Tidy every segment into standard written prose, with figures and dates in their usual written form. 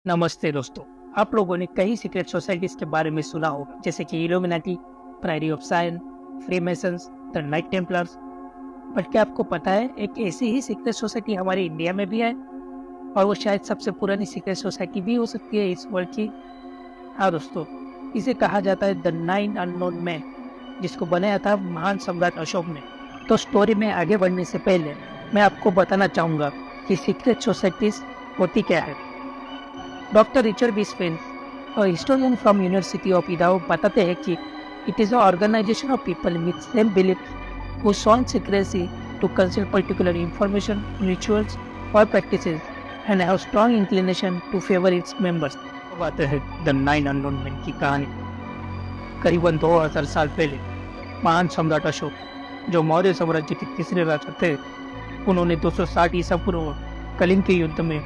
नमस्ते दोस्तों। आप लोगों ने कई सीक्रेट सोसाइटीज के बारे में सुना होगा, जैसे कि illuminati, priory of Sion, freemasons, the knight templars. But क्या आपको पता है एक ऐसी ही सीक्रेट सोसाइटी हमारे इंडिया में भी है, और वो शायद सबसे पुरानी सीक्रेट सोसाइटी भी हो सकती है इस वर्ल्ड की। हाँ दोस्तों, इसे कहा जाता है द नाइन अननोन मैन, जिसको बनाया था महान सम्राट अशोक ने। तो स्टोरी में आगे बढ़ने से पहले मैं आपको बताना चाहूँगा कि सीक्रेट सोसाइटीज होती क्या है। Doctor Richard B Spence, historian from university of Idaho, बताते हैं कि it is a organization of people with same belief who sought secrecy to conceal particular information, rituals or practices and have strong inclination to favor its members। अब आते हैं the nine unknown man की कहानी। करीबन 2000 साल पहले महान सम्राट अशोक, जो मौर्य साम्राज्य के तीसरे राजा थे, उन्होंने 260 ईसा पूर्व कलिंग के युद्ध में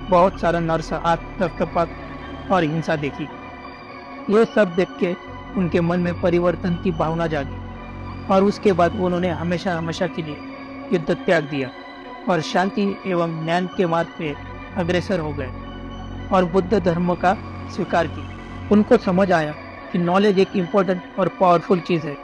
बहुत सारा नरसंहार, रक्तपात और हिंसा देखी। ये सब देख के उनके मन में परिवर्तन की भावना जागी, और उसके बाद उन्होंने हमेशा हमेशा के लिए युद्ध त्याग दिया और शांति एवं ज्ञान के मार्ग पे अग्रसर हो गए और बुद्ध धर्म का स्वीकार की। उनको समझ आया कि नॉलेज एक इम्पोर्टेंट और पावरफुल चीज़ है।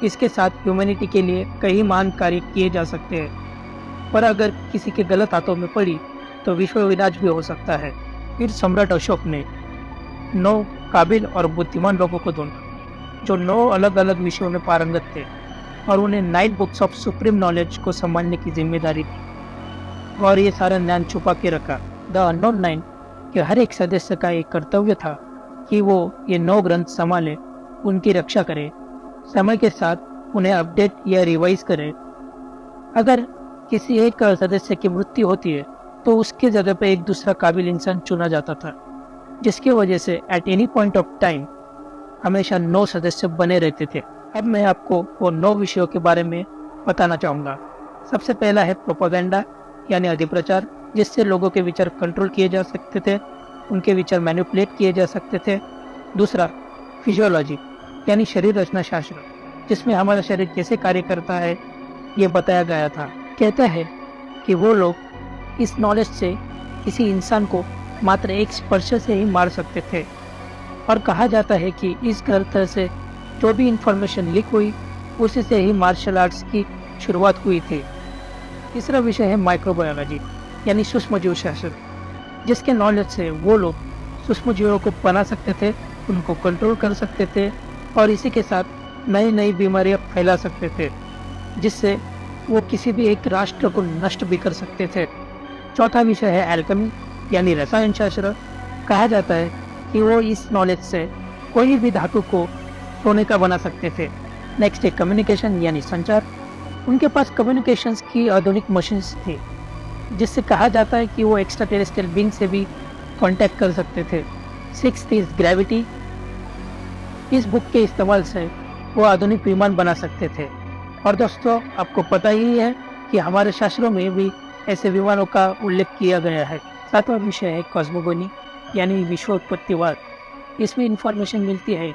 इसके साथ ह्यूमैनिटी के लिए कई महान कार्य किए जा सकते हैं, पर अगर किसी के गलत हाथों में पड़ी तो विश्व विनाश भी हो सकता है। फिर सम्राट अशोक ने 9 काबिल और बुद्धिमान लोगों को ढूंढा, जो 9 अलग अलग विषयों में पारंगत थे, और उन्हें 9 बुक्स ऑफ सुप्रीम नॉलेज को संभालने की जिम्मेदारी थी, और ये सारा ज्ञान छुपा के रखा। द अननोन 9 के हर एक सदस्य का एक कर्तव्य था कि वो ये 9 ग्रंथ संभाले, उनकी रक्षा करे, समय के साथ उन्हें अपडेट या रिवाइज करे। अगर किसी एक सदस्य की मृत्यु होती है तो उसके जगह पे एक दूसरा काबिल इंसान चुना जाता था, जिसकी वजह से at any point of time हमेशा 9 सदस्य बने रहते थे। अब मैं आपको वो 9 विषयों के बारे में बताना चाहूँगा। सबसे पहला है प्रोपेगेंडा, यानी अधिप्रचार, जिससे लोगों के विचार कंट्रोल किए जा सकते थे, उनके विचार मैनिपुलेट किए जा सकते थे। दूसरा फिजियोलॉजी, यानी शरीर रचना शास्त्र, जिसमें हमारा शरीर कैसे कार्य करता है ये बताया गया था। कहता है कि वो लोग इस नॉलेज से किसी इंसान को मात्र एक स्पर्श से ही मार सकते थे, और कहा जाता है कि इस ग्रंथ से जो भी इंफॉर्मेशन लीक हुई उसी से ही मार्शल आर्ट्स की शुरुआत हुई थी। तीसरा विषय है माइक्रोबायोलॉजी, यानी सूक्ष्म जीव शास्त्र, जिसके नॉलेज से वो लोग सूक्ष्म जीवों को बना सकते थे, उनको कंट्रोल कर सकते थे, और इसी के साथ नई नई बीमारियां फैला सकते थे, जिससे वो किसी भी एक राष्ट्र को नष्ट भी कर सकते थे। चौथा विषय है एल्केमी, यानी रसायन शास्त्र। कहा जाता है कि वो इस नॉलेज से कोई भी धातु को सोने का बना सकते थे। नेक्स्ट है कम्युनिकेशन, यानी संचार। उनके पास कम्युनिकेशंस की आधुनिक मशीन्स थी, जिससे कहा जाता है कि वो एक्स्ट्रा टेरेस्ट्रियल बीइंग से भी कांटेक्ट कर सकते थे। Sixth is gravity. इस बुक के इस्तेमाल से वो आधुनिक विमान बना सकते थे। और दोस्तों, आपको पता ही है कि हमारे शास्त्रों में भी ऐसे विमानों का उल्लेख किया गया है। सातवां विषय है कॉस्मोगोनी, यानी विश्व उत्पत्तिवाद। इसमें इंफॉर्मेशन मिलती है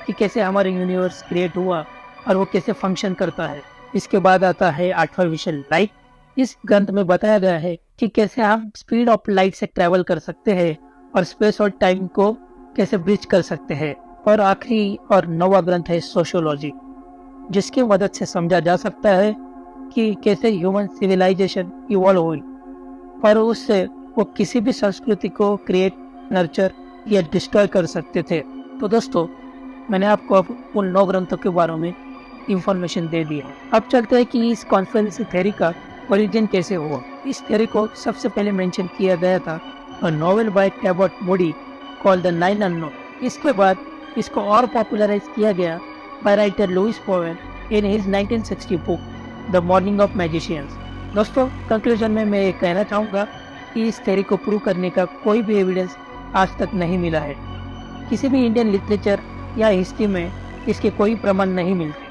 कि कैसे हमारा यूनिवर्स क्रिएट हुआ और वो कैसे फंक्शन करता है। इसके बाद आता है 8वां विषय लाइट। इस ग्रंथ में बताया गया है कि कैसे हम स्पीड ऑफ लाइट से ट्रैवल कर सकते हैं और स्पेस और टाइम को कैसे ब्रिज कर सकते हैं। और आखिरी और 9वां ग्रंथ है सोशियोलॉजी, जिसकी मदद से समझा जा सकता है कि कैसे ह्यूमन सिविलाइजेशन इवॉल्व हुई, और उससे वो किसी भी संस्कृति को क्रिएट, नर्चर या डिस्ट्रॉय कर सकते थे। तो दोस्तों, मैंने आपको अब उन 9 ग्रंथों के बारे में इंफॉर्मेशन दे दी है। अब चलते हैं कि इस कॉन्स्पिरेसी थ्योरी का ओरिजिन कैसे हुआ। इस थ्योरी को सबसे पहले मेंशन किया गया था a novel by Talbot Mundy called the nine unknown. इसके बाद इसको और पॉपुलराइज किया गया by writer Louis Pauwels in his 1960 book the morning of magicians. दोस्तों, कंक्लूजन में मैं ये कहना चाहूँगा कि इस थ्योरी को प्रूव करने का कोई भी एविडेंस आज तक नहीं मिला है। किसी भी इंडियन लिटरेचर या हिस्ट्री में इसके कोई प्रमाण नहीं मिलते,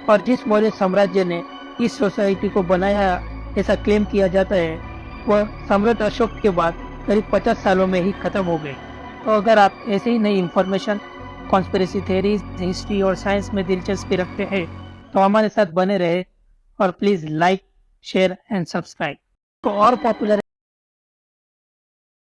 और जिस मौर्य साम्राज्य ने इस सोसाइटी को बनाया ऐसा क्लेम किया जाता है, वह सम्राट अशोक के बाद करीब 50 सालों में ही खत्म हो गई। तो अगर आप ऐसे ही नई इंफॉर्मेशन, कॉन्स्पिरेसी थ्योरीज, हिस्ट्री और साइंस में दिलचस्पी रखते हैं तो हमारे साथ बने रहे, और please like, share and subscribe. तो और पॉपुलर